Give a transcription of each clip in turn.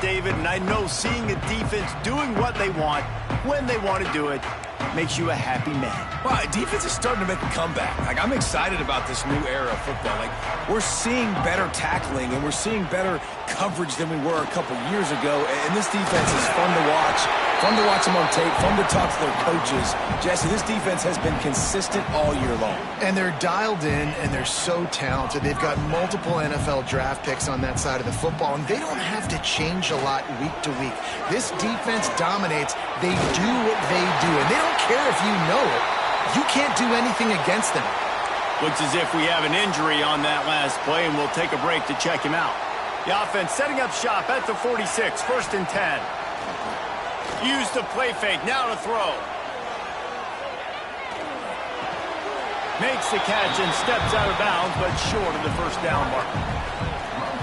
David, and I know seeing a defense doing what they want, when they want to do it, makes you a happy man. Well, defense is starting to make a comeback. I'm excited about this new era of football. We're seeing better tackling, and we're seeing better coverage than we were a couple years ago, and this defense is fun to watch. Fun to watch them on tape, fun to talk to their coaches. Jesse, this defense has been consistent all year long. And they're dialed in, and they're so talented. They've got multiple NFL draft picks on that side of the football, and they don't have to change a lot week to week. This defense dominates. They do what they do, and they don't care if you know it. You can't do anything against them. Looks as if we have an injury on that last play, and we'll take a break to check him out. The offense setting up shop at the 46, 1st and 10. Use the play fake, now to throw. Makes the catch and steps out of bounds, but short of the first down mark.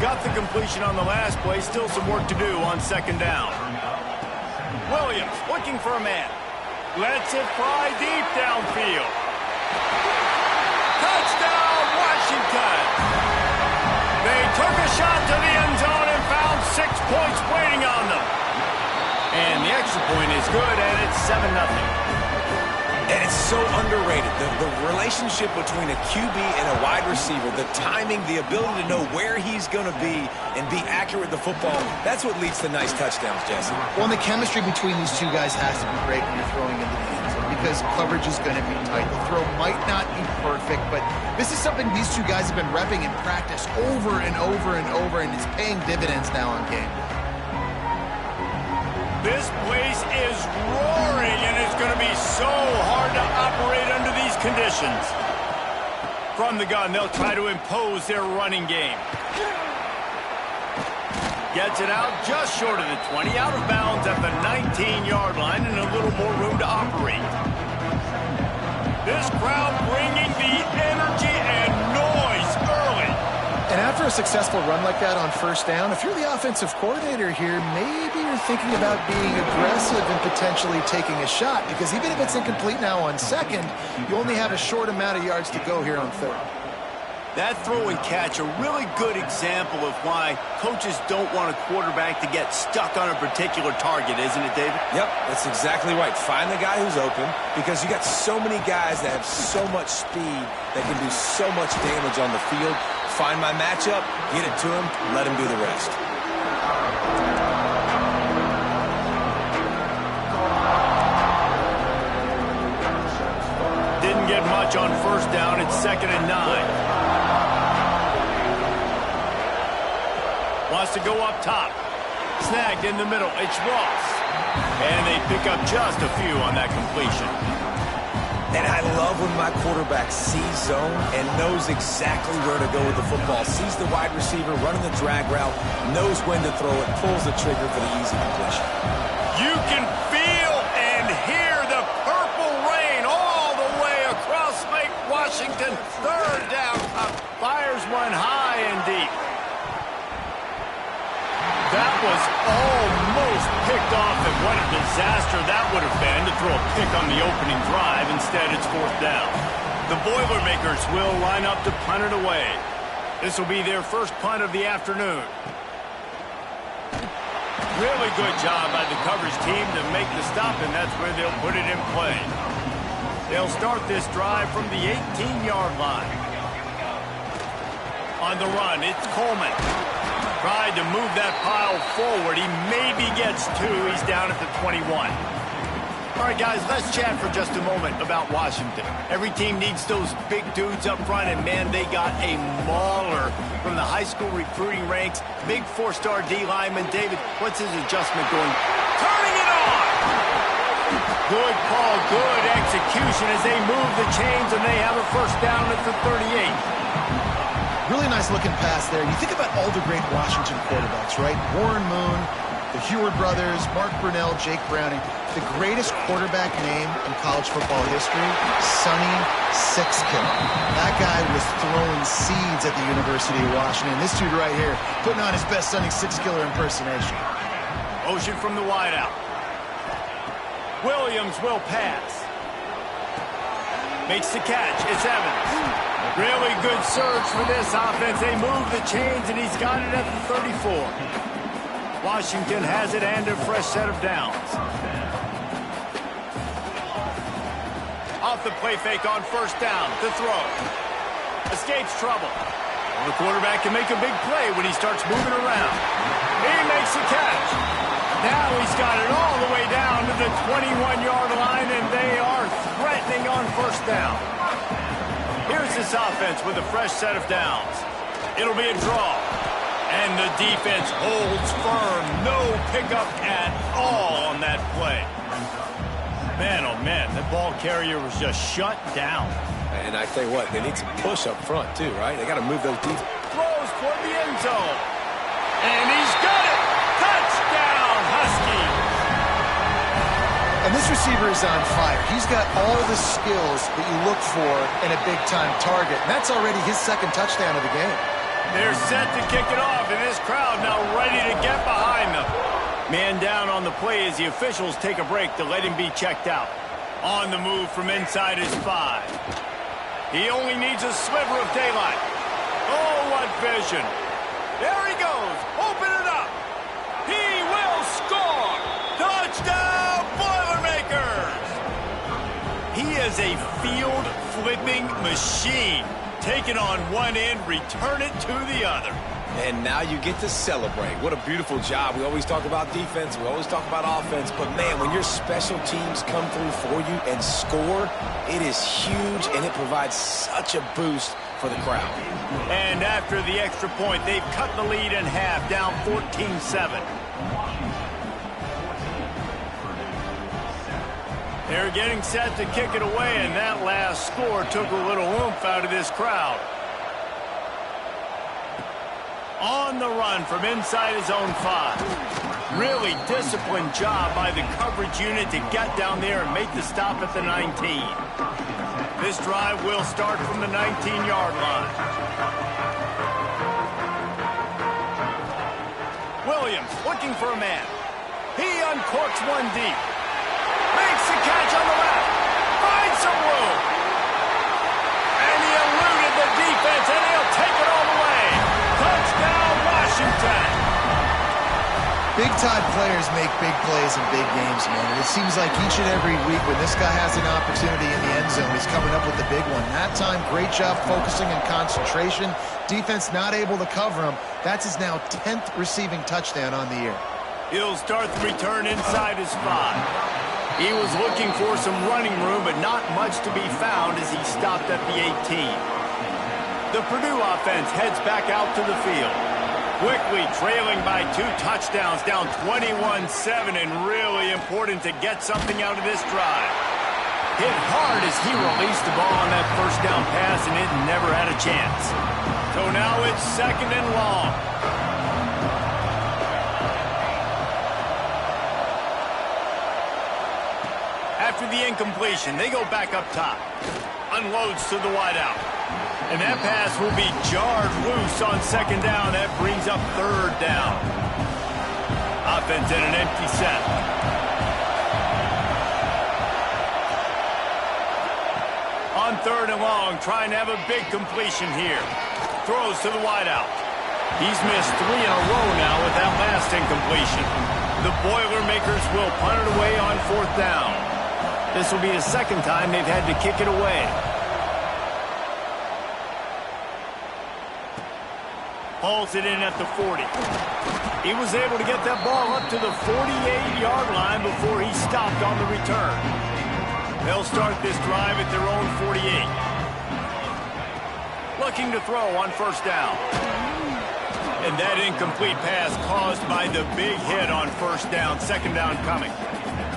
Got the completion on the last play, still some work to do on 2nd down. Williams looking for a man. Lets it fly deep downfield. Touchdown, Washington! They took a shot to the end zone and found 6 points waiting on them. And the extra point is good, and it's 7-0. And it's so underrated. The relationship between a QB and a wide receiver, the timing, the ability to know where he's going to be and be accurate with the football, that's what leads to nice touchdowns, Jesse. Well, and the chemistry between these two guys has to be great when you're throwing into the end zone because coverage is going to be tight. The throw might not be perfect, but this is something these two guys have been repping in practice over and over and over, and it's paying dividends now on game. This place is roaring, and it's going to be so hard to operate under these conditions. From the gun, they'll try to impose their running game. Gets it out just short of the 20, out of bounds at the 19-yard line, and a little more room to operate. This crowd bringing the energy and noise early. And after a successful run like that on 1st down, if you're the offensive coordinator here, maybe you're thinking about being aggressive and potentially taking a shot, because even if it's incomplete now on 2nd, you only have a short amount of yards to go here on 3rd. That throw and catch, a really good example of why coaches don't want a quarterback to get stuck on a particular target, isn't it, David? Yep, that's exactly right. Find the guy who's open, because you got so many guys that have so much speed that can do so much damage on the field. Find my matchup, get it to him, let him do the rest. Didn't get much on 1st down. It's 2nd and 9. Wants to go up top. Snagged in the middle. It's Ross. And they pick up just a few on that completion. And I love when my quarterback sees zone and knows exactly where to go with the football. Sees the wide receiver running the drag route, knows when to throw it, pulls the trigger for the easy completion. You can feel and hear the purple rain all the way across Lake Washington. 3rd down. Fires one high and deep. That was almost picked off, and what a disaster that would have been to throw a pick on the opening drive. Instead, it's 4th down. The Boilermakers will line up to punt it away. This will be their first punt of the afternoon. Really good job by the coverage team to make the stop, and that's where they'll put it in play. They'll start this drive from the 18-yard line. On the run, it's Coleman. Tried to move that pile forward. He maybe gets 2. He's down at the 21. All right, guys, let's chat for just a moment about Washington. Every team needs those big dudes up front, and, man, they got a mauler from the high school recruiting ranks. Big 4-star D lineman. David, what's his adjustment going? Turning it on! Good call, good execution as they move the chains, and they have a 1st down at the 38. Really nice looking pass there. You think about all the great Washington quarterbacks, right? Warren Moon, the Heward brothers, Mark Brunell, Jake Browning. The greatest quarterback name in college football history, Sonny Sixkiller. That guy was throwing seeds at the University of Washington. This dude right here, putting on his best Sonny Sixkiller impersonation. Motion from the wideout. Williams will pass. Makes the catch. It's Evans. Really good surge for this offense. They move the chains, and he's got it at the 34. Washington has it and a fresh set of downs. Off the play fake on first down. To throw. Escapes trouble. Well, the quarterback can make a big play when he starts moving around. He makes the catch. Now he's got it all the way down to the 21-yard line, and they are threatening on first down. Here's this offense with a fresh set of downs. It'll be a draw. And the defense holds firm. No pickup at all on that play. Man, oh man, the ball carrier was just shut down. And I tell you what, they need some push up front too, right? They got to move those defense. Throws toward the end zone. And he's got it. Touchdown, Husky. And this receiver is on fire. He's got all the skills that you look for in a big-time target. And that's already his second touchdown of the game. They're set to kick it off, and this crowd now ready to get behind them. Man down on the play as the officials take a break to let him be checked out. On the move from inside his 5. He only needs a sliver of daylight. Oh, what vision. There he goes. Open it up. He will score. Touchdown, Boilermakers. He is a field-flipping machine. Take it on one end, return it to the other. And now you get to celebrate. What a beautiful job. We always talk about defense. We always talk about offense. But, man, when your special teams come through for you and score, it is huge, and it provides such a boost for the crowd. And after the extra point, they've cut the lead in half, down 14-7. They're getting set to kick it away, and that last score took a little oomph out of this crowd. On the run from inside his own 5. Really disciplined job by the coverage unit to get down there and make the stop at the 19. This drive will start from the 19-yard line. Williams looking for a man. He uncorks one deep. Makes the catch on the left. Finds some room. And he eluded the defense, and he'll take it all the way. Touchdown, Washington. Big-time players make big plays in big games, man. And it seems like each and every week when this guy has an opportunity in the end zone, he's coming up with the big one. That time, great job focusing and concentration. Defense not able to cover him. That's his now 10th receiving touchdown on the year. He'll start the return inside his 5. He was looking for some running room, but not much to be found as he stopped at the 18. The Purdue offense heads back out to the field. Quickly trailing by 2 touchdowns, down 21-7, and really important to get something out of this drive. Hit hard as he released the ball on that first down pass, and it never had a chance. So now it's 2nd and long. After the incompletion, they go back up top. Unloads to the wideout. And that pass will be jarred loose on 2nd down. That brings up 3rd down. Offense in an empty set. On 3rd and long, trying to have a big completion here. Throws to the wideout. He's missed 3 in a row now with that last incompletion. The Boilermakers will punt it away on 4th down. This will be the 2nd time they've had to kick it away. Hauls it in at the 40. He was able to get that ball up to the 48-yard line before he stopped on the return. They'll start this drive at their own 48. Looking to throw on 1st down. And that incomplete pass caused by the big hit on 1st down. 2nd down coming.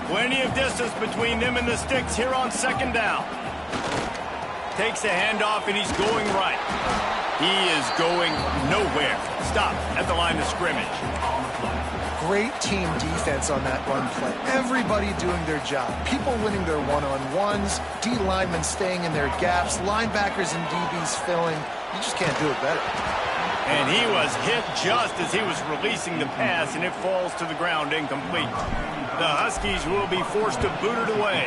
Plenty of distance between them and the sticks here on 2nd down. Takes the handoff, and he's going right. He is going nowhere. Stop at the line of scrimmage. Great team defense on that run play. Everybody doing their job. People winning their one-on-ones, D linemen staying in their gaps, linebackers and DBs filling. You just can't do it better. And he was hit just as he was releasing the pass, and it falls to the ground incomplete. The Huskies will be forced to boot it away.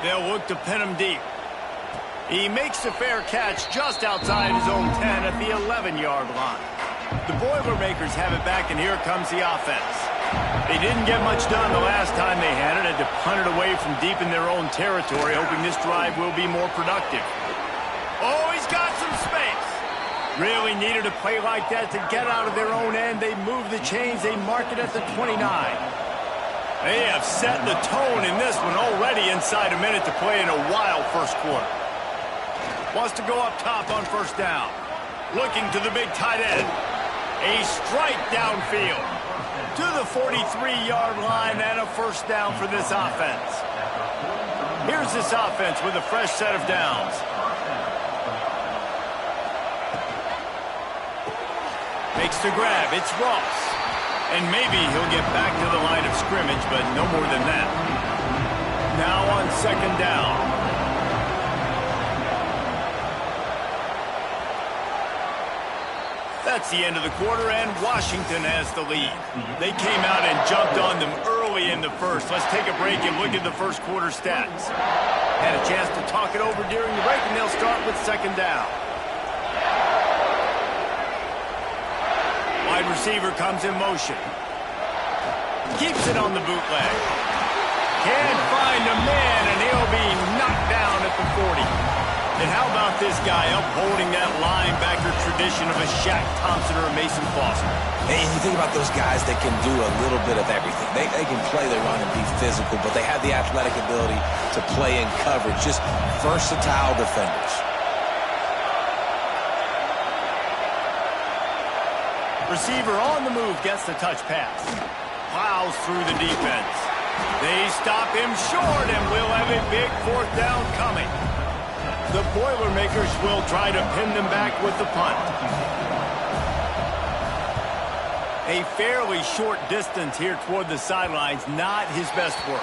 They'll look to pin him deep. He makes the fair catch just outside his own 10 at the 11-yard line. The Boilermakers have it back, and here comes the offense. They didn't get much done the last time they had it. Had to punt it away from deep in their own territory, hoping this drive will be more productive. Oh, he's got some space. Really needed a play like that to get out of their own end. They move the chains. They mark it at the 29. They have set the tone in this one already inside a minute to play in a wild first quarter. Wants to go up top on first down. Looking to the big tight end. A strike downfield to the 43-yard line and a first down for this offense. Here's this offense with a fresh set of downs. Makes the grab. It's Ross. And maybe he'll get back to the line of scrimmage, but no more than that. Now on second down. That's the end of the quarter, and Washington has the lead. They came out and jumped on them early in the first. Let's take a break and look at the first quarter stats. Had a chance to talk it over during the break, and they'll start with second down. Wide receiver comes in motion. Keeps it on the bootleg. Can't find a man, and he'll be knocked down at the 40. And how about this guy upholding that linebacker tradition of a Shaq Thompson or a Mason Foster? And you think about those guys that can do a little bit of everything. They can play, they run, and be physical, but they have the athletic ability to play in coverage. Just versatile defenders. Receiver on the move gets the touch pass. Plows through the defense. They stop him short, and we'll have a big fourth down coming. The Boilermakers will try to pin them back with the punt. A fairly short distance here toward the sidelines, not his best work.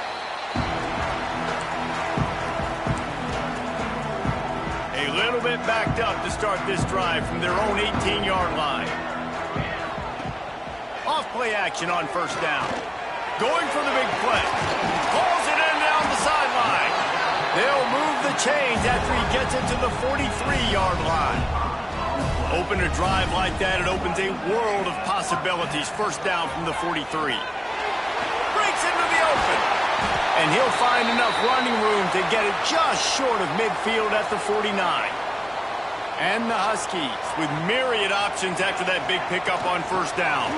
A little bit backed up to start this drive from their own 18-yard line. Off-play action on first down. Going for the big play. Pulls it in down the sideline. They'll move the chains after he gets it to the 43-yard line. Open a drive like that, it opens a world of possibilities. First down from the 43. Breaks into the open. And he'll find enough running room to get it just short of midfield at the 49. And the Huskies with myriad options after that big pickup on first down.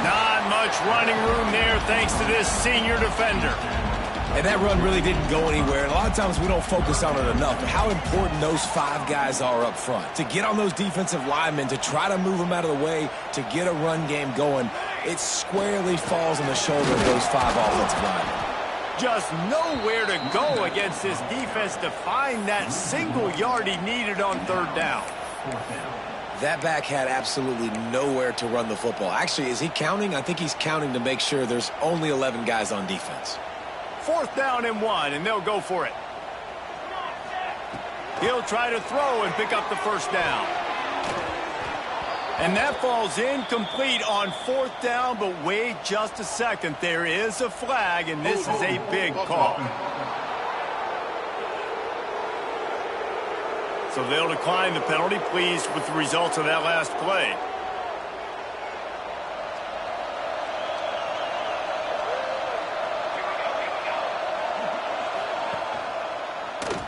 Not much running room there thanks to this senior defender. And that run really didn't go anywhere. And a lot of times we don't focus on it enough. But how important those five guys are up front. To get on those defensive linemen, to try to move them out of the way, to get a run game going, it squarely falls on the shoulder of those five offensive linemen. Just nowhere to go against this defense to find that single yard he needed on third down. That back had absolutely nowhere to run the football. Actually, is he counting? I think he's counting to make sure there's only 11 guys on defense. Fourth down and 1, and they'll go for it. He'll try to throw and pick up the first down. And that falls incomplete on fourth down, but wait just a second. There is a flag, and this is a big call. So they'll decline the penalty, pleased with the results of that last play.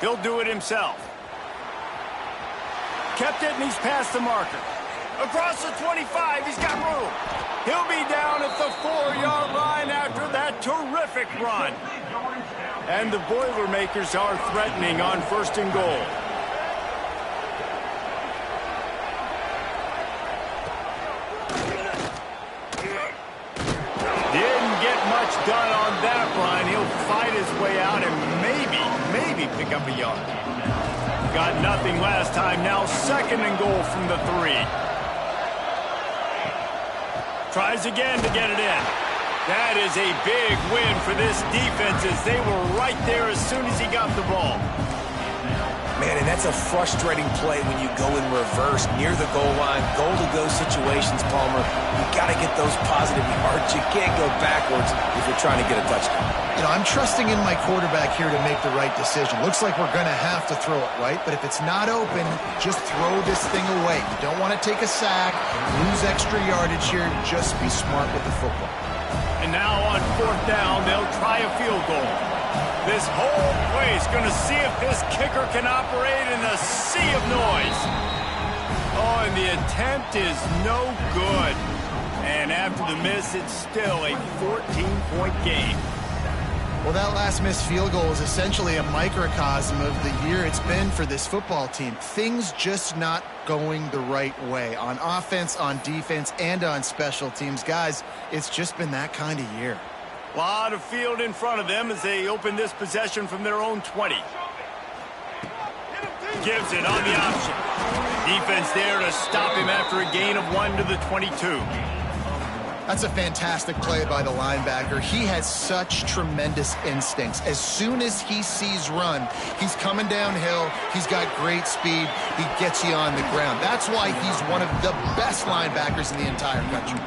He'll do it himself. Kept it, and he's past the marker. Across the 25, he's got room. He'll be down at the 4-yard line after that terrific run. And the Boilermakers are threatening on first and goal. Didn't get much done on that run. He'll fight his way out and maybe pick up a yard. Got nothing last time. Now second and goal from the 3. Tries again to get it in. That is a big win for this defense as they were right there as soon as he got the ball. Man, and that's a frustrating play when you go in reverse near the goal line, goal-to-go situations, Palmer. You got to get those positive yards yards. You can't go backwards if you're trying to get a touchdown. You know, I'm trusting in my quarterback here to make the right decision. Looks like we're going to have to throw it, right? But if it's not open, just throw this thing away. You don't want to take a sack, lose extra yardage here. Just be smart with the football. And now on 4th down, they'll try a field goal. This whole place going to see if this kicker can operate in a sea of noise. Oh, and the attempt is no good. And after the miss, it's still a 14-point game. Well, that last missed field goal is essentially a microcosm of the year it's been for this football team. Things just not going the right way on offense, on defense, and on special teams. Guys, it's just been that kind of year. A lot of field in front of them as they open this possession from their own 20. Gives it on the option. Defense there to stop him after a gain of 1 to the 22. That's a fantastic play by the linebacker. He has such tremendous instincts. As soon as he sees run, he's coming downhill. He's got great speed. He gets you on the ground. That's why he's one of the best linebackers in the entire country.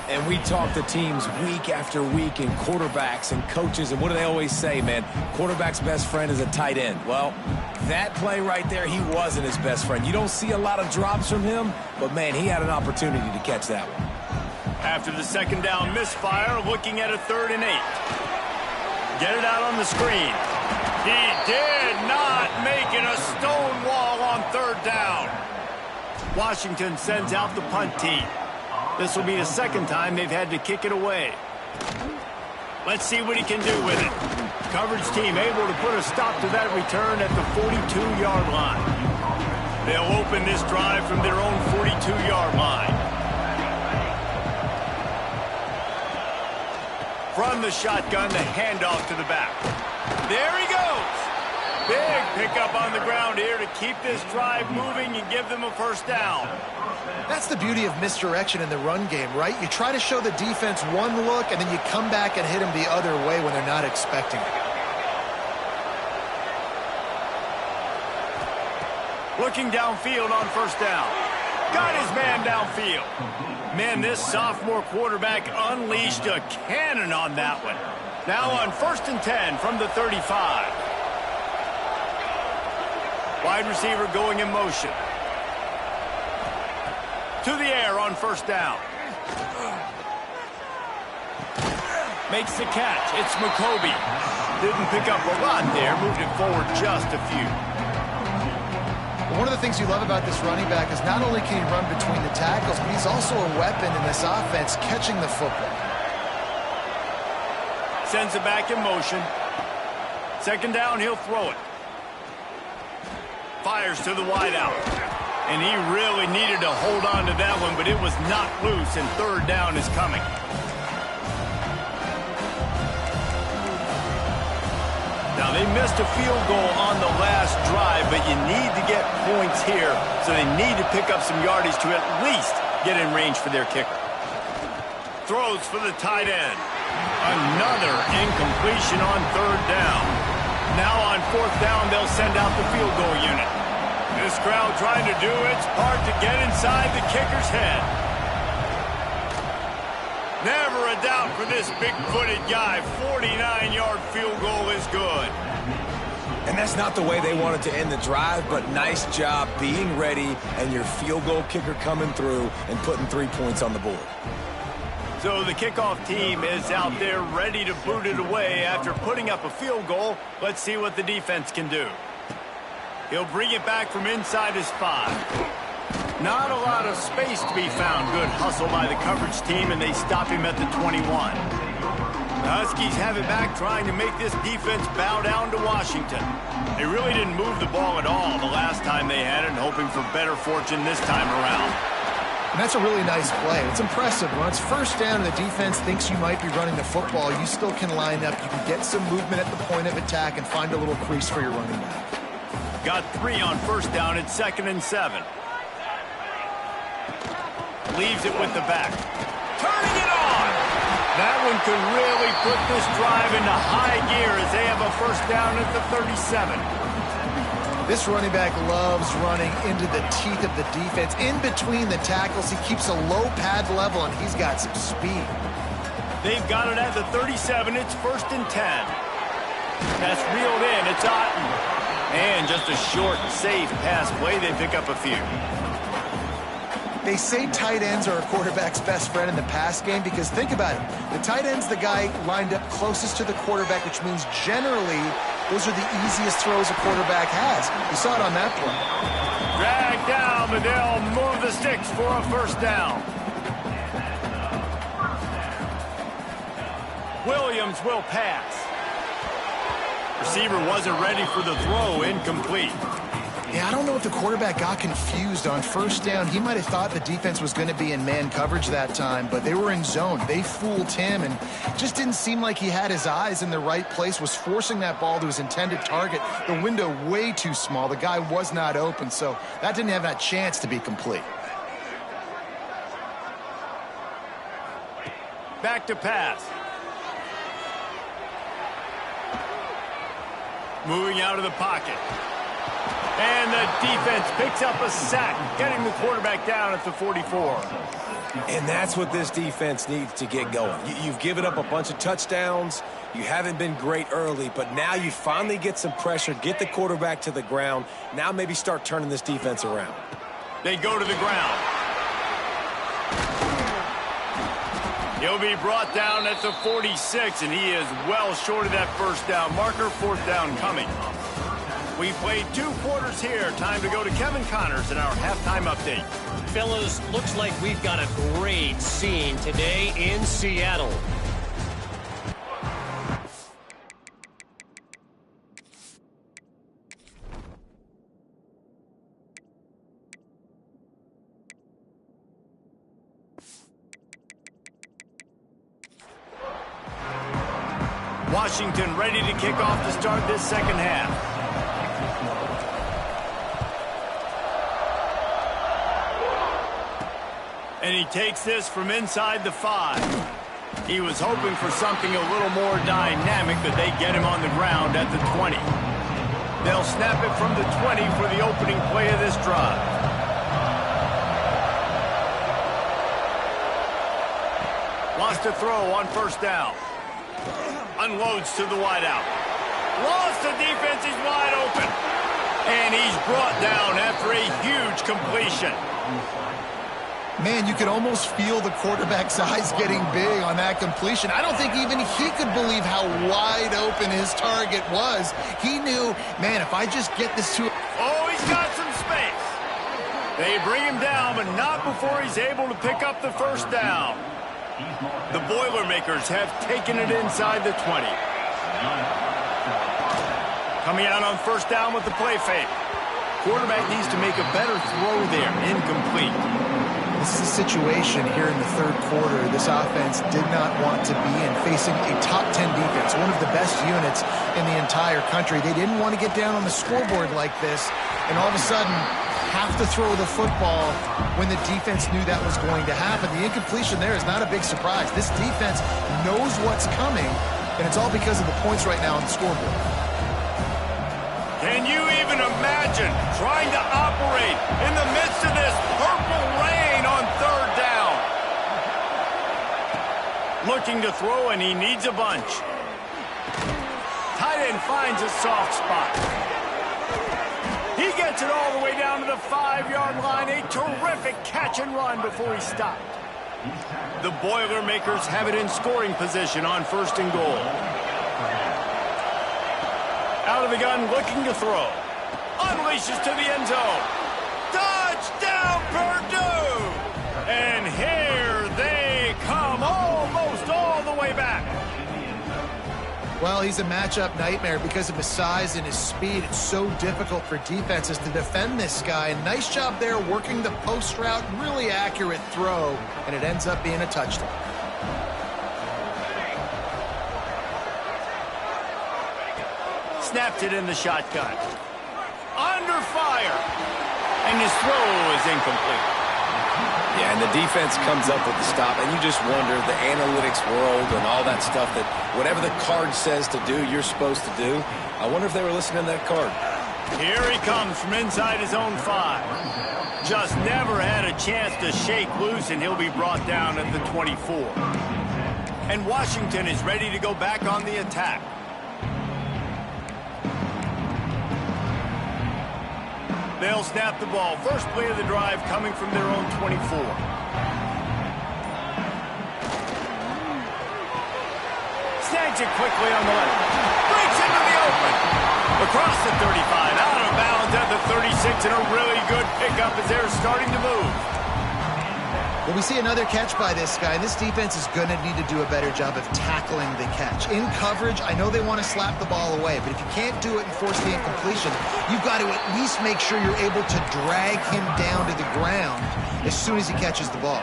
And we talk to teams week after week and quarterbacks and coaches, and what do they always say, man? Quarterback's best friend is a tight end. Well, that play right there, he wasn't his best friend. You don't see a lot of drops from him, but, man, he had an opportunity to catch that one. After the 2nd down misfire, looking at a 3rd and 8. Get it out on the screen. He did not make it a stone wall on 3rd down. Washington sends out the punt team. This will be the 2nd time they've had to kick it away. Let's see what he can do with it. Coverage team able to put a stop to that return at the 42-yard line. They'll open this drive from their own 42-yard line. From the shotgun, the handoff to the back. There he goes. Big pickup on the ground here to keep this drive moving and give them a 1st down. That's the beauty of misdirection in the run game, right? You try to show the defense one look, and then you come back and hit them the other way when they're not expecting it. Looking downfield on 1st down. Got his man downfield. Man, this sophomore quarterback unleashed a cannon on that one. Now on 1st and 10 from the 35. Wide receiver going in motion. To the air on 1st down. Makes the catch. It's McCoby. Didn't pick up a lot there. Moved it forward just a few. One of the things you love about this running back is not only can he run between the tackles, but he's also a weapon in this offense catching the football. Sends it back in motion. 2nd down, he'll throw it. Fires to the wideout. And he really needed to hold on to that one, but it was not loose, and 3rd down is coming. Now, they missed a field goal on the last drive, but you need to get points here, so they need to pick up some yardage to at least get in range for their kicker. Throws for the tight end. Another incompletion on 3rd down. Now on 4th down, they'll send out the field goal unit. This crowd trying to do its part to get inside the kicker's head. Never a doubt for this big-footed guy. 49-yard field goal is good. And that's not the way they wanted to end the drive, but nice job being ready and your field goal kicker coming through and putting 3 points on the board. So the kickoff team is out there ready to boot it away after putting up a field goal. Let's see what the defense can do. He'll bring it back from inside his 5. Not a lot of space to be found. Good hustle by the coverage team, and they stop him at the 21. The Huskies have it back, trying to make this defense bow down to Washington. They really didn't move the ball at all the last time they had it, and hoping for better fortune this time around. And that's a really nice play. It's impressive. When it's 1st down and the defense thinks you might be running the football, you still can line up. You can get some movement at the point of attack and find a little crease for your running back. Got 3 on 1st down at 2nd and 7. Leaves it with the back. Turning it on! That one could really put this drive into high gear as they have a 1st down at the 37. This running back loves running into the teeth of the defense. In between the tackles, he keeps a low pad level, and he's got some speed. They've got it at the 37. It's 1st and 10. That's reeled in. It's Otten. And just a short, safe pass play. They pick up a few. They say tight ends are a quarterback's best friend in the pass game because think about it. The tight end's the guy lined up closest to the quarterback, which means generally those are the easiest throws a quarterback has. You saw it on that play. Drag down, but they'll move the sticks for a 1st down. Williams will pass. Receiver wasn't ready for the throw. Incomplete. Yeah, I don't know if the quarterback got confused on 1st down. He might have thought the defense was going to be in man coverage that time, but they were in zone. They fooled him and just didn't seem like he had his eyes in the right place, was forcing that ball to his intended target. The window way too small. The guy was not open, so that didn't have that chance to be complete. Back to pass. Moving out of the pocket. And the defense picks up a sack, getting the quarterback down at the 44. And that's what this defense needs to get going. You've given up a bunch of touchdowns. You haven't been great early, but now you finally get some pressure, get the quarterback to the ground. Now maybe start turning this defense around. They go to the ground. He'll be brought down at the 46, and he is well short of that 1st down marker. 4th down coming. We played 2 quarters here. Time to go to Kevin Connors in our halftime update. Fellas, looks like we've got a great scene today in Seattle. Washington ready to kick off to start this 2nd half. And he takes this from inside the 5. He was hoping for something a little more dynamic, but they get him on the ground at the 20. They'll snap it from the 20 for the opening play of this drive. Wants to throw on 1st down. Unloads to the wideout. Lost the defense. He's wide open. And he's brought down after a huge completion. Man, you could almost feel the quarterback's eyes getting big on that completion. I don't think even he could believe how wide open his target was. He knew, man, if I just get this to... Oh, he's got some space. They bring him down, but not before he's able to pick up the 1st down. The Boilermakers have taken it inside the 20. Coming out on 1st down with the play fake. Quarterback needs to make a better throw there. Incomplete. This is a situation here in the 3rd quarter this offense did not want to be in, facing a top 10 defense, one of the best units in the entire country. They didn't want to get down on the scoreboard like this, and all of a sudden have to throw the football when the defense knew that was going to happen. The incompletion there is not a big surprise. This defense knows what's coming, and it's all because of the points right now on the scoreboard. Can you even imagine trying to operate in the midst of this purple rain on 3rd down? Looking to throw, and he needs a bunch. Tight end finds a soft spot. He gets it all the way down to the 5-yard line. A terrific catch and run before he stopped. The Boilermakers have it in scoring position on 1st and goal. Out of the gun, looking to throw. Unleashes to the end zone. Touchdown, Purdue! And here they come, almost all the way back. Well, he's a matchup nightmare because of his size and his speed. It's so difficult for defenses to defend this guy. Nice job there working the post route. Really accurate throw, and it ends up being a touchdown. Snapped it in the shotgun. Under fire. And his throw is incomplete. Yeah, and the defense comes up with the stop, and you just wonder, the analytics world and all that stuff, that whatever the card says to do, you're supposed to do. I wonder if they were listening to that card. Here he comes from inside his own 5. Just never had a chance to shake loose, and he'll be brought down at the 24. And Washington is ready to go back on the attack. They'll snap the ball. First play of the drive coming from their own 24. Snags it quickly on the left. Breaks into the open. Across the 35. Out of bounds at the 36. And a really good pickup as they're starting to move. Well, we see another catch by this guy. This defense is going to need to do a better job of tackling the catch. In coverage, I know they want to slap the ball away, but if you can't do it and force the incompletion, you've got to at least make sure you're able to drag him down to the ground as soon as he catches the ball.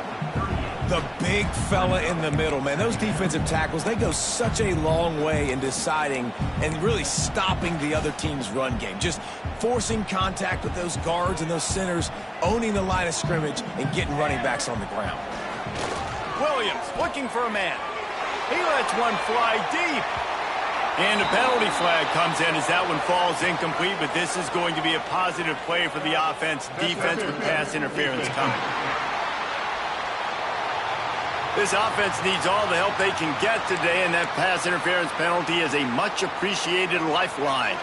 The big fella in the middle, man. Those defensive tackles, they go such a long way in deciding and really stopping the other team's run game. Just forcing contact with those guards and those centers, owning the line of scrimmage, and getting running backs on the ground. Williams looking for a man. He lets one fly deep. And a penalty flag comes in as that one falls incomplete, but this is going to be a positive play for the offense. Defense with pass interference coming. This offense needs all the help they can get today, and that pass interference penalty is a much-appreciated lifeline.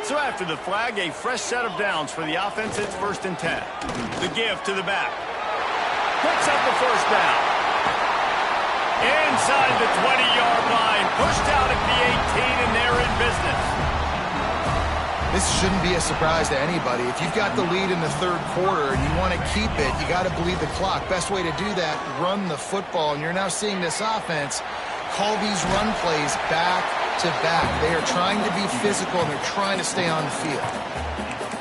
So after the flag, a fresh set of downs for the offense. It's 1st and 10. The give to the back. Picks up the first down. Inside the 20-yard line. Pushed out at the 18, and they're in business. This shouldn't be a surprise to anybody. If you've got the lead in the 3rd quarter and you want to keep it, you got to bleed the clock. Best way to do that, run the football. And you're now seeing this offense call these run plays back to back. They are trying to be physical, and they're trying to stay on the field.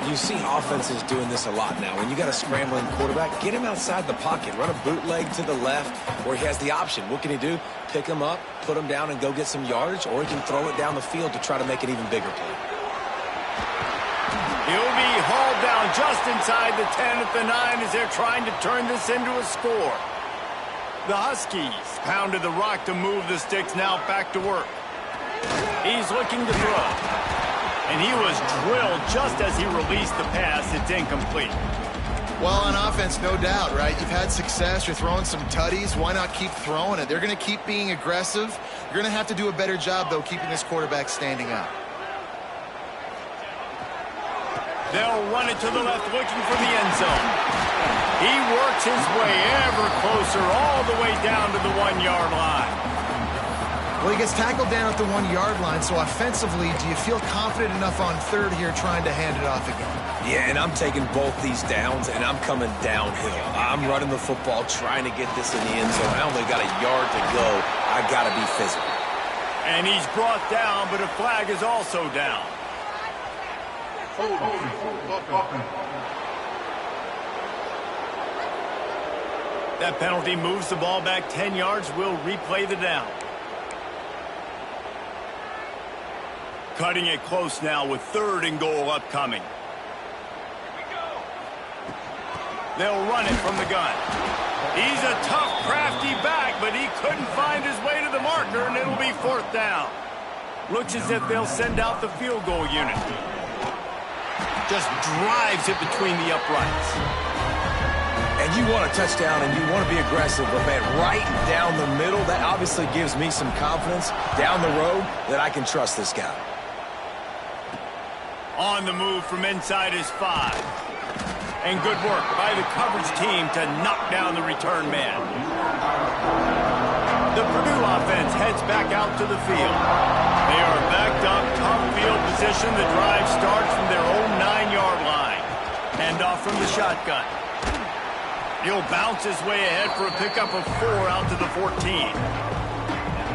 You see offenses doing this a lot now. When you got a scrambling quarterback, get him outside the pocket. Run a bootleg to the left where he has the option. What can he do? Pick him up, put him down, and go get some yardage, or he can throw it down the field to try to make an even bigger play. He'll be hauled down just inside the 10 at the 9 as they're trying to turn this into a score. The Huskies pounded the rock to move the sticks, now back to work. He's looking to throw. And he was drilled just as he released the pass. It's incomplete. Well, on offense, no doubt, right? You've had success. You're throwing some tutties. Why not keep throwing it? They're going to keep being aggressive. You're going to have to do a better job, though, keeping this quarterback standing up. They'll run it to the left, looking for the end zone. He works his way ever closer, all the way down to the 1-yard line. Well, he gets tackled down at the 1-yard line, so offensively, do you feel confident enough on 3rd here trying to hand it off again? Yeah, and I'm taking both these downs, and I'm coming downhill. I'm running the football, trying to get this in the end zone. I only got a yard to go. I got to be physical. And he's brought down, but a flag is also down. That penalty moves the ball back 10 yards. We'll replay the down. Cutting it close now with 3rd and goal upcoming. They'll run it from the gun. He's a tough, crafty back, but he couldn't find his way to the marker, and it'll be 4th down. Looks as if they'll send out the field goal unit. Just drives it between the uprights. And you want a touchdown and you want to be aggressive, but man, right down the middle, that obviously gives me some confidence down the road that I can trust this guy. On the move from inside his 5. And good work by the coverage team to knock down the return man. The Purdue offense heads back out to the field. They are backed up, tough field position. The drive starts from their own 9-yard line. Hand off from the shotgun. He'll bounce his way ahead for a pickup of 4 out to the 14.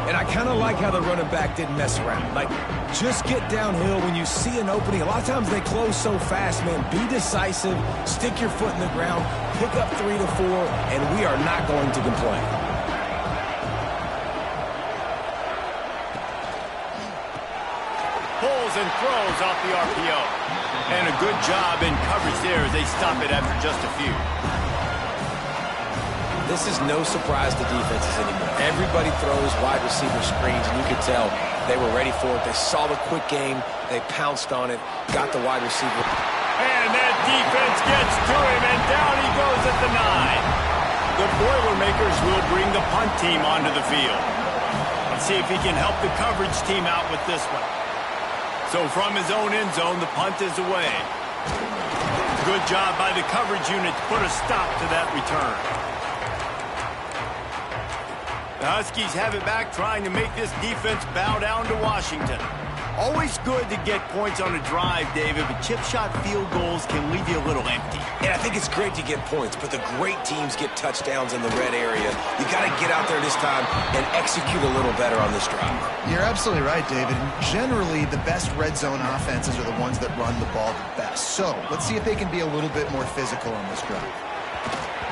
And I kind of like how the running back didn't mess around. Like, just get downhill when you see an opening. A lot of times they close so fast, man. Be decisive, stick your foot in the ground, pick up 3 to 4, and we are not going to complain. Pulls and throws off the RPO. And a good job in coverage there as they stop it after just a few. This is no surprise to defenses anymore. Everybody throws wide receiver screens, and you could tell they were ready for it. They saw the quick game. They pounced on it, got the wide receiver. And that defense gets to him, and down he goes at the 9. The Boilermakers will bring the punt team onto the field. Let's see if he can help the coverage team out with this one. So from his own end zone, the punt is away. Good job by the coverage unit to put a stop to that return. The Huskies have it back, trying to make this defense bow down to Washington. Always good to get points on a drive, David, but chip shot field goals can leave you a little empty. Yeah, I think it's great to get points, but the great teams get touchdowns in the red area. You got to get out there this time and execute a little better on this drive. You're absolutely right, David. And generally, the best red zone offenses are the ones that run the ball the best. So let's see if they can be a little bit more physical on this drive.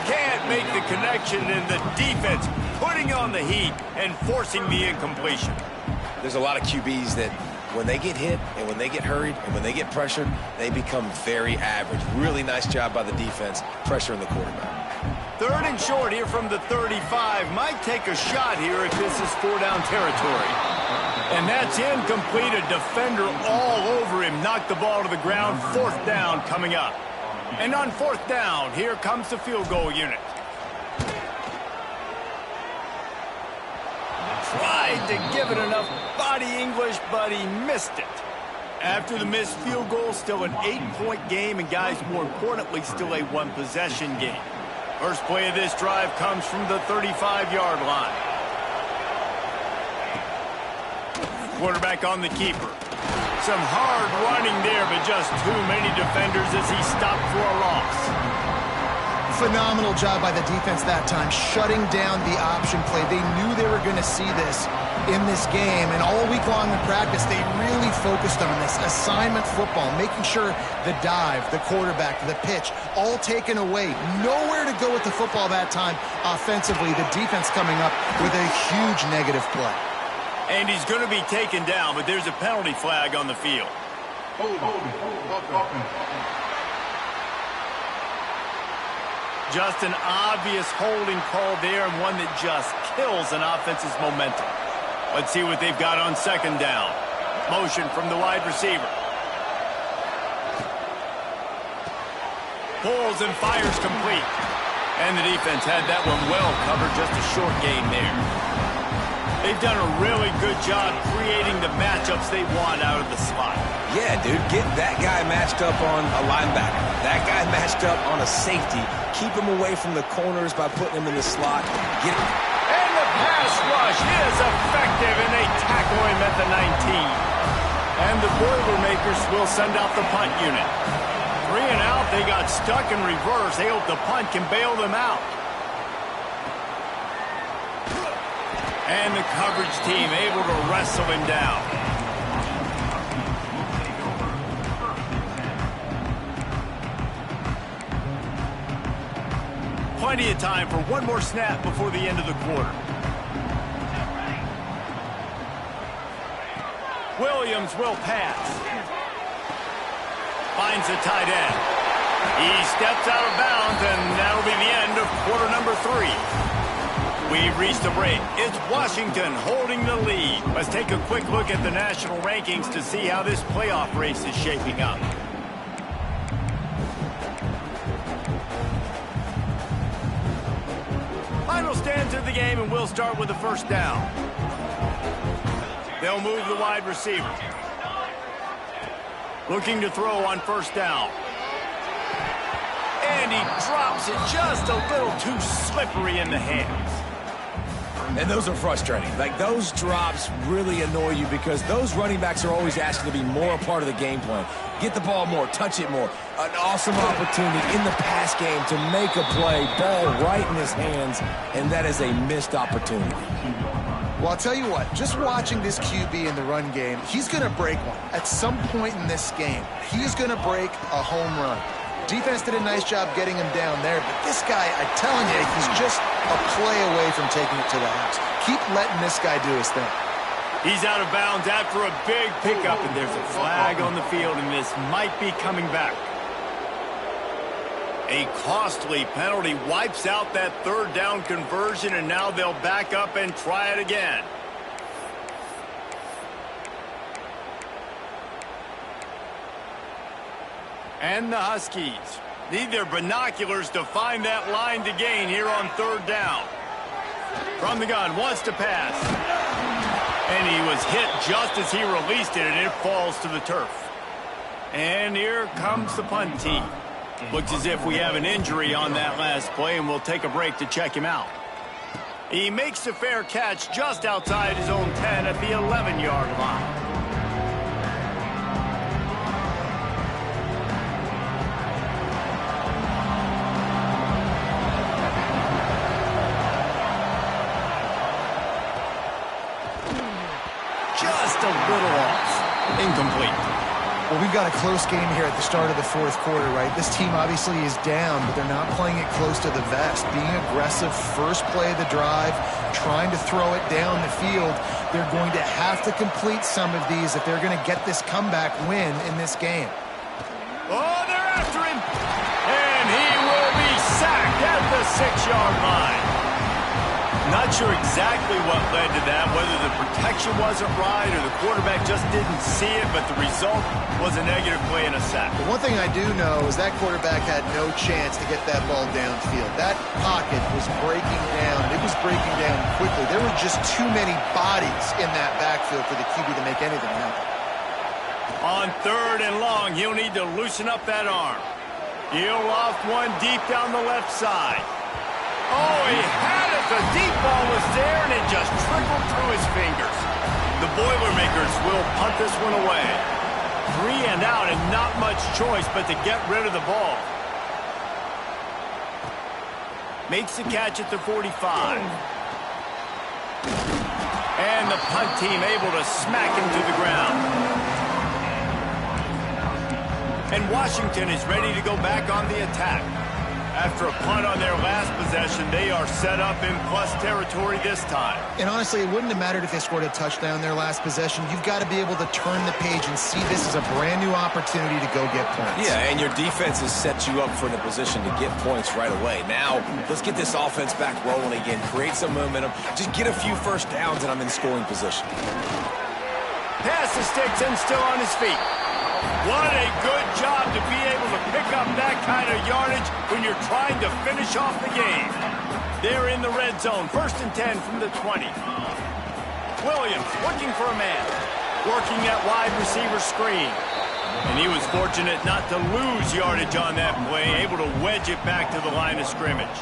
Can't make the connection, and the defense putting on the heat and forcing the incompletion. There's a lot of QBs that when they get hit and when they get hurried and when they get pressured, they become very average. Really nice job by the defense, pressuring the quarterback. 3rd and short here from the 35. Might take a shot here if this is 4-down territory. And that's incomplete. A defender all over him. Knocked the ball to the ground. 4th down coming up. And on 4th down, here comes the field goal unit. Tried to give it enough body English, but he missed it. After the missed field goal, still an 8-point game, and guys, more importantly, still a 1-possession game. First play of this drive comes from the 35-yard line. Quarterback on the keeper. Some hard running there, but just too many defenders as he stopped for a loss. Phenomenal job by the defense that time, shutting down the option play. They knew they were going to see this in this game, and all week long in practice, they really focused on this assignment football, making sure the dive, the quarterback, the pitch, all taken away. Nowhere to go with the football that time offensively. The defense coming up with a huge negative play. And he's going to be taken down, but there's a penalty flag on the field. Just an obvious holding call there, and one that just kills an offense's momentum. Let's see what they've got on 2nd down. Motion from the wide receiver. Pulls and fires complete. And the defense had that one well covered, just a short gain there. They've done a really good job creating the matchups they want out of the slot. Yeah, dude, get that guy matched up on a linebacker. That guy matched up on a safety. Keep him away from the corners by putting him in the slot. Get him. And the pass rush is effective, and they tackle him at the 19. And the Boilermakers will send out the punt unit. 3 and out, they got stuck in reverse. They hope the punt can bail them out. And the coverage team able to wrestle him down. Plenty of time for one more snap before the end of the quarter. Williams will pass. Finds the tight end. He steps out of bounds, and that'll be the end of quarter number 3. We've reached the break. It's Washington holding the lead. Let's take a quick look at the national rankings to see how this playoff race is shaping up. Final stands of the game, and we'll start with the 1st down. They'll move the wide receiver. Looking to throw on 1st down. And he drops it just a little too slippery in the hands. And those are frustrating. Like, those drops really annoy you because those running backs are always asking to be more a part of the game plan. Get the ball more, touch it more. An awesome opportunity in the pass game to make a play, ball right in his hands, and that is a missed opportunity. Well, I'll tell you what, just watching this QB in the run game, he's going to break one. At some point in this game, he's going to break a home run. Defense did a nice job getting him down there, but this guy, I'm telling you, he's just a play away from taking it to the house. Keep letting this guy do his thing. He's out of bounds after a big pickup, and there's a flag on the field, and this might be coming back. A costly penalty wipes out that third down conversion, and now they'll back up and try it again. And the Huskies need their binoculars to find that line to gain here on third down. From the gun, wants to pass. And he was hit just as he released it, and it falls to the turf. And here comes the punt team. Looks as if we have an injury on that last play, and we'll take a break to check him out. He makes a fair catch just outside his own 10 at the 11-yard line. Just a little off. Incomplete. Well, we've got a close game here at the start of the fourth quarter, right? This team obviously is down, but they're not playing it close to the vest. Being aggressive, first play of the drive, trying to throw it down the field. They're going to have to complete some of these if they're going to get this comeback win in this game. Oh, they're after him. And he will be sacked at the 6-yard line. Not sure exactly what led to that, whether the protection wasn't right or the quarterback just didn't see it, but the result was a negative play and a sack. But one thing I do know is that quarterback had no chance to get that ball downfield. That pocket was breaking down. It was breaking down quickly. There were just too many bodies in that backfield for the QB to make anything happen. On third and long, he'll need to loosen up that arm. He'll loft one deep down the left side. Oh, he had it. The deep ball was there, and it just trickled through his fingers. The Boilermakers will punt this one away. 3 and out, and not much choice but to get rid of the ball. Makes the catch at the 45. And the punt team able to smack him to the ground. And Washington is ready to go back on the attack. After a punt on their last possession, they are set up in plus territory this time. And honestly, it wouldn't have mattered if they scored a touchdown their last possession. You've got to be able to turn the page and see this as a brand new opportunity to go get points. Yeah, and your defense has set you up for the position to get points right away. Now, let's get this offense back rolling again, create some momentum, just get a few first downs, and I'm in scoring position. Pass the sticks and still on his feet. What a good job to be able to pick up that kind of yardage when you're trying to finish off the game. They're in the red zone, 1st and 10 from the 20. Williams looking for a man, working that wide receiver screen. And he was fortunate not to lose yardage on that play, able to wedge it back to the line of scrimmage.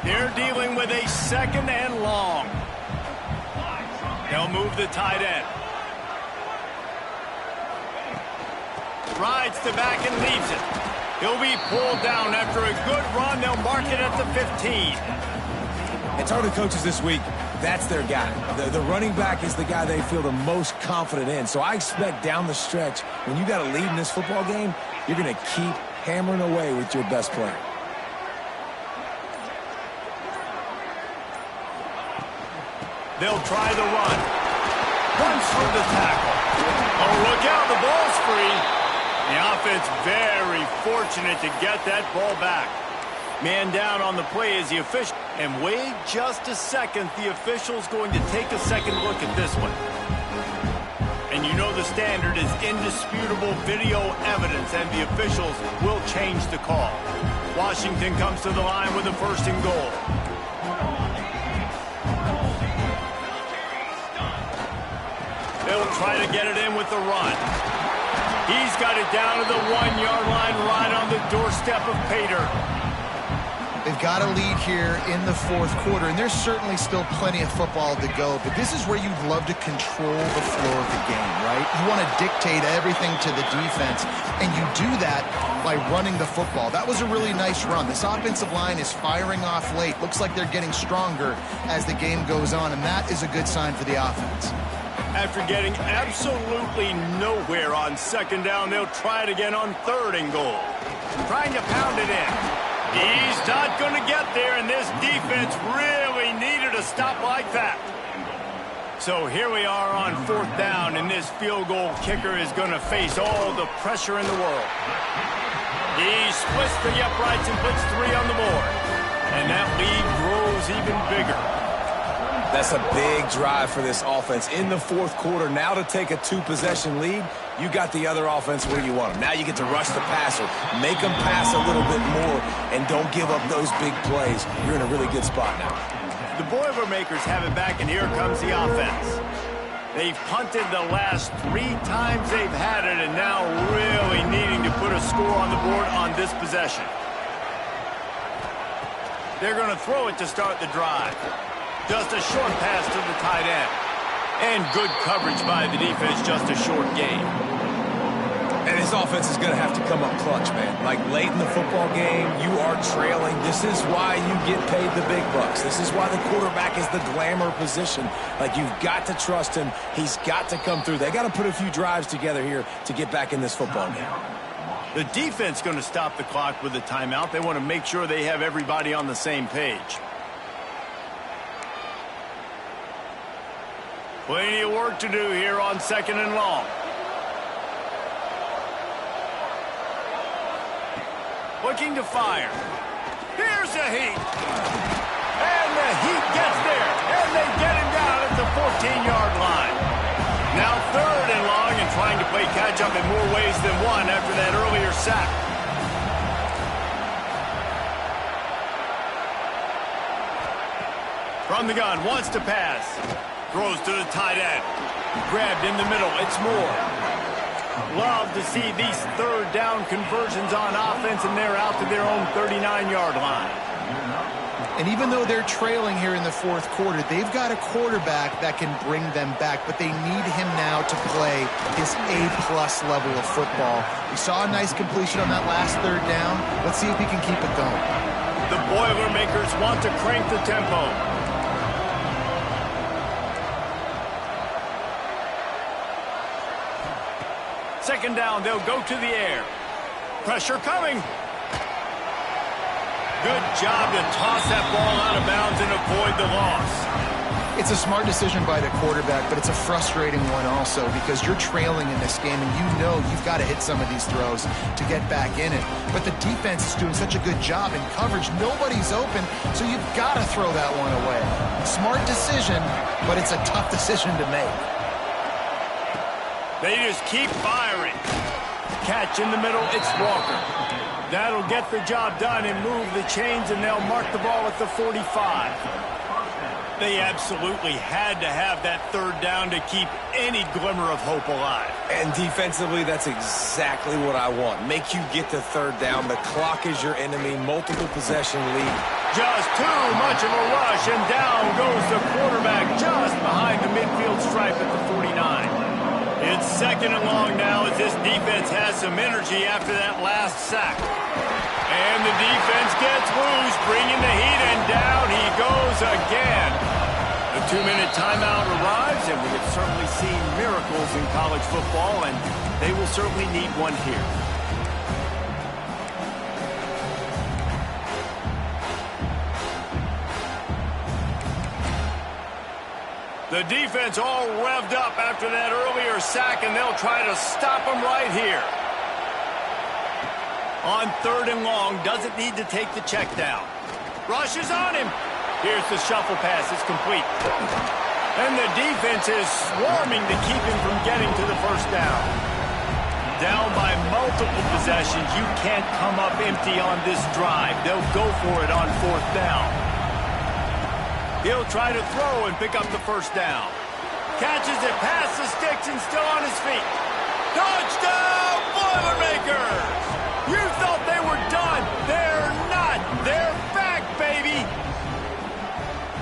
They're dealing with a 2nd and long. They'll move the tight end. Rides the back and leaves it. He'll be pulled down after a good run. They'll mark it at the 15. And talking to coaches this week, that's their guy. The running back is the guy they feel the most confident in. So I expect down the stretch, when you got a lead in this football game, you're going to keep hammering away with your best player. They'll try the run. Runs through the tackle. Oh, look out, the ball's free. The offense very fortunate to get that ball back. Man down on the play is the official. And wait just a second, the official's going to take a second look at this one. And you know the standard is indisputable video evidence, and the officials will change the call. Washington comes to the line with a 1st and goal. They'll try to get it in with the run. He's got it down to the 1-yard line, right on the doorstep of Pater. They've got a lead here in the fourth quarter, and there's certainly still plenty of football to go, but this is where you'd love to control the flow of the game, right? You want to dictate everything to the defense, and you do that by running the football. That was a really nice run. This offensive line is firing off late. Looks like they're getting stronger as the game goes on, and that is a good sign for the offense. After getting absolutely nowhere on 2nd down, they'll try it again on 3rd and goal. Trying to pound it in. He's not going to get there, and this defense really needed a stop like that. So here we are on 4th down, and this field goal kicker is going to face all the pressure in the world. He splits the uprights and puts 3 on the board. And that lead grows even bigger. That's a big drive for this offense in the fourth quarter. Now to take a 2-possession lead, you got the other offense where you want them. Now you get to rush the passer, make them pass a little bit more, and don't give up those big plays. You're in a really good spot now. The Boilermakers have it back, and here comes the offense. They've punted the last 3 times they've had it, and now really needing to put a score on the board on this possession. They're going to throw it to start the drive. Just a short pass to the tight end. And good coverage by the defense, just a short gain. And his offense is going to have to come up clutch, man. Like late in the football game, you are trailing. This is why you get paid the big bucks. This is why the quarterback is the glamour position. Like, you've got to trust him. He's got to come through. They got to put a few drives together here to get back in this football game. The defense going to stop the clock with a timeout. They want to make sure they have everybody on the same page. Plenty of work to do here on 2nd and long. Looking to fire. Here's the heat. And the heat gets there. And they get him down at the 14-yard line. Now 3rd and long and trying to play catch-up in more ways than one after that earlier sack. From the gun, wants to pass. Throws to the tight end. Grabbed in the middle. It's Moore. Love to see these 3rd down conversions on offense, and they're out to their own 39-yard line. And even though they're trailing here in the fourth quarter, they've got a quarterback that can bring them back, but they need him now to play his A-plus level of football. We saw a nice completion on that last 3rd down. Let's see if he can keep it going. The Boilermakers want to crank the tempo. Second down, they'll go to the air. Pressure coming. Good job to toss that ball out of bounds and avoid the loss. It's a smart decision by the quarterback, but it's a frustrating one also because you're trailing in this game and you know you've got to hit some of these throws to get back in it. But the defense is doing such a good job in coverage. Nobody's open, so you've got to throw that one away. Smart decision, but it's a tough decision to make. They just keep firing. Catch in the middle, it's Walker. That'll get the job done and move the chains, and they'll mark the ball at the 45. They absolutely had to have that 3rd down to keep any glimmer of hope alive. And defensively, that's exactly what I want. Make you get to 3rd down. The clock is your enemy. Multiple possession lead. Just too much of a rush, and down goes the quarterback just behind the midfield stripe at the 49. It's 2nd and long now as this defense has some energy after that last sack. And the defense gets loose, bringing the heat, and down he goes again. The 2-minute timeout arrives, and we have certainly seen miracles in college football, and they will certainly need one here. The defense all revved up after that earlier sack, and they'll try to stop them right here. On 3rd and long, doesn't need to take the check down. Rushes on him. Here's the shuffle pass. It's complete. And the defense is swarming to keep him from getting to the 1st down. Down by multiple possessions. You can't come up empty on this drive. They'll go for it on 4th down. He'll try to throw and pick up the 1st down. Catches it past the sticks and still on his feet. Touchdown, Boilermakers! You thought they were done. They're not. They're back, baby.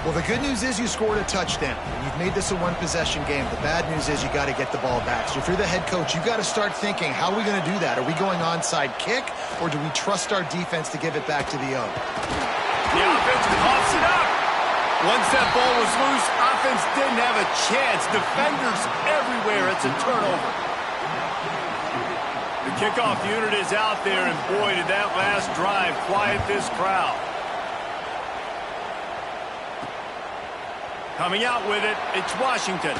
Well, the good news is you scored a touchdown. You've made this a 1-possession game. The bad news is you got to get the ball back. So if you're the head coach, you've got to start thinking, how are we going to do that? Are we going onside kick, or do we trust our defense to give it back to the O? The offense coughs it up. Once that ball was loose, offense didn't have a chance. Defenders everywhere. It's a turnover. The kickoff unit is out there, and boy, did that last drive quiet this crowd. Coming out with it, it's Washington.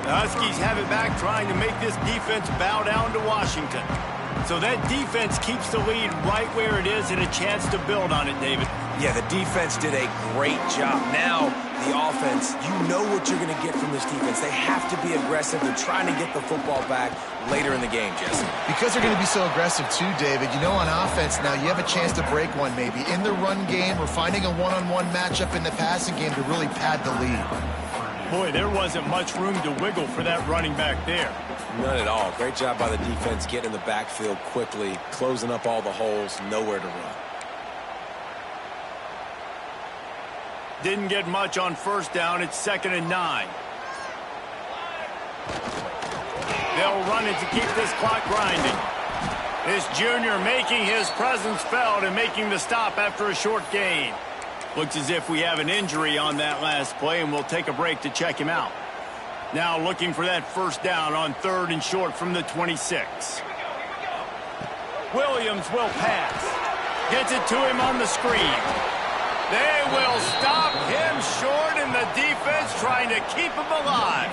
The Huskies have it back, trying to make this defense bow down to Washington. So that defense keeps the lead right where it is and a chance to build on it, David. Yeah, the defense did a great job. Now, the offense, you know what you're going to get from this defense. They have to be aggressive. They're trying to get the football back later in the game, Jesse. Because they're going to be so aggressive too, David, you know, on offense now, you have a chance to break one maybe. In the run game or finding a one-on-one matchup in the passing game to really pad the lead. Boy, there wasn't much room to wiggle for that running back there. None at all. Great job by the defense getting in the backfield quickly, closing up all the holes, nowhere to run. Didn't get much on first down. It's 2nd and 9. They'll run it to keep this clock grinding. This junior making his presence felt and making the stop after a short gain. Looks as if we have an injury on that last play, and we'll take a break to check him out. Now looking for that first down on 3rd and short from the 26. Williams will pass. Gets it to him on the screen. They will stop him short, and the defense trying to keep him alive.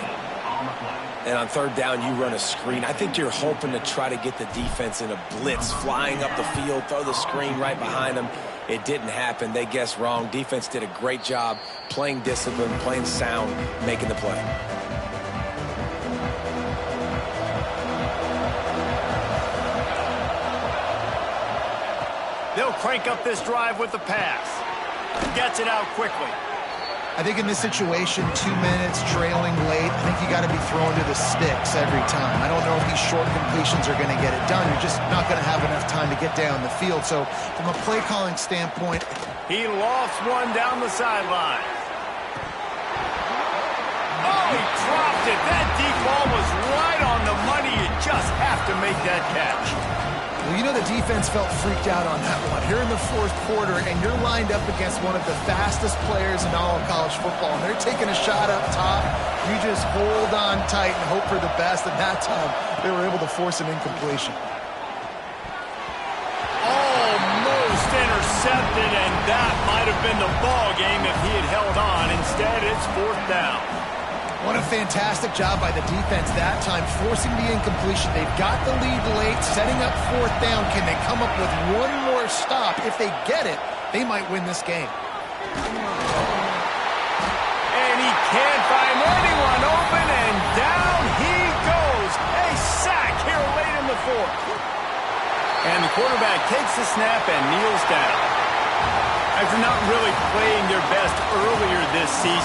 And on 3rd down, you run a screen. I think you're hoping to try to get the defense in a blitz, flying up the field, throw the screen right behind them. It didn't happen. They guessed wrong. Defense did a great job playing discipline, playing sound, making the play. They'll crank up this drive with the pass. Gets it out quickly. I think in this situation, 2 minutes, trailing late, I think you got to be throwing to the sticks every time. I don't know if these short completions are going to get it done. You're just not going to have enough time to get down the field. So from a play calling standpoint, he lost one down the sideline. Oh, he dropped it. That deep ball was right on the money. You just have to make that catch. well, you know the defense felt freaked out on that one. Here in the 4th quarter, and you're lined up against one of the fastest players in all of college football, and they're taking a shot up top. You just hold on tight and hope for the best, and that time they were able to force an incompletion. Almost intercepted, and that might have been the ball game if he had held on. Instead, it's 4th down. What a fantastic job by the defense that time, forcing the incompletion. They've got the lead late, setting up 4th down. Can they come up with one more stop? If they get it, they might win this game. And he can't find anyone open, and down he goes. A sack here late in the 4th. And the quarterback takes the snap and kneels down. After not really playing their best earlier this season,